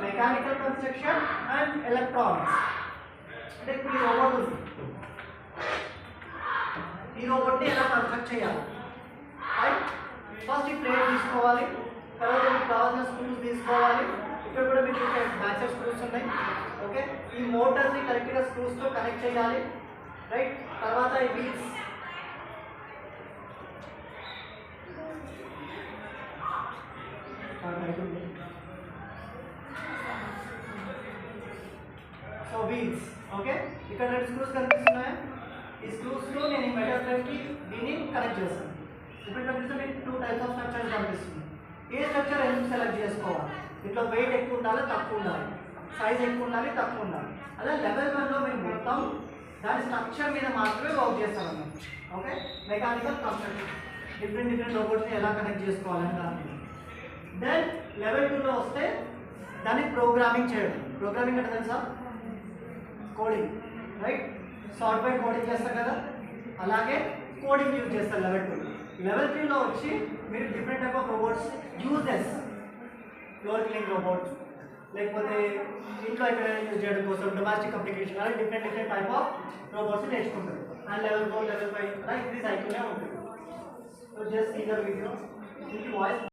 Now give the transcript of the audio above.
Mechanical construction and electronics. అంటే ఇప్పుడు ఈ రోబోట్ ఉంది, ఈ రోబోట్ని ఎలా కన్స్ట్రక్ట్ చేయాలి? రైట్, ఫస్ట్ ఈ ప్లేట్ తీసుకోవాలి, తర్వాత మీకు కావాల్సిన స్క్రూస్ తీసుకోవాలి. ఇక్కడ కూడా మీకు బ్యాక్ సైడ్ స్క్రూస్ ఉన్నాయి. ఓకే, ఈ మోటార్ని కరెక్ట్గా స్క్రూస్తో కనెక్ట్ చేయాలి. రైట్, తర్వాత ఈ వీల్స్, సో వీల్స్. ఓకే, ఇక్కడ 2 స్క్రూస్ కనిపిస్తున్నాయా? ఈ స్క్రూస్లో నేను ఈ మెటల్ ప్లేట్కి దీన్ని కనెక్ట్ చేస్తాను. ఇప్పుడు కనిపిస్తే మీకు 2 టైప్స్ ఆఫ్ స్ట్రక్చర్స్ కనిపిస్తుంది. ఏ స్ట్రక్చర్ ఎందుకు సెలెక్ట్ చేసుకోవాలి? దీంట్లో వెయిట్ ఎక్కువ ఉండాలి, తక్కువ ఉండాలి, సైజ్ ఎక్కువ ఉండాలి, తక్కువ ఉండాలి. అదే లెవెల్ 1లో మేము మొత్తం దాని స్ట్రక్చర్ మీద మాత్రమే వర్క్ చేస్తాం అన్నమాట. ఓకే, మెకానికల్ కన్స్ట్రక్షన్, డిఫరెంట్ రోబోట్స్ని ఎలా కనెక్ట్ చేసుకోవాలని దాని. దెన్ లెవెల్ 2లో వస్తే దాన్ని ప్రోగ్రామింగ్ చేయడం. ప్రోగ్రామింగ్ అంటే తెలుసా? కోడింగ్. రైట్, సాఫ్ట్వేర్ కోడింగ్ చేస్తారు కదా, అలాగే కోడింగ్ యూజ్ చేస్తారు లెవెల్ 2. లెవెల్ 3లో వచ్చి మీరు different type of robots uses, floor cleaning robots, లేకపోతే ఇంట్లో ఎక్కడ యూజ్ చేయడం కోసం డొమెస్టిక్ అప్లికేషన్, అలాగే డిఫరెంట్ టైప్ ఆఫ్ రోబోట్స్ నేర్చుకుంటారు. అండ్ లెవెల్ 4, లెవెల్ 5 అలా ఇంక్రీజ్ అవుతూనే ఉంటుంది. So just see the video. Voice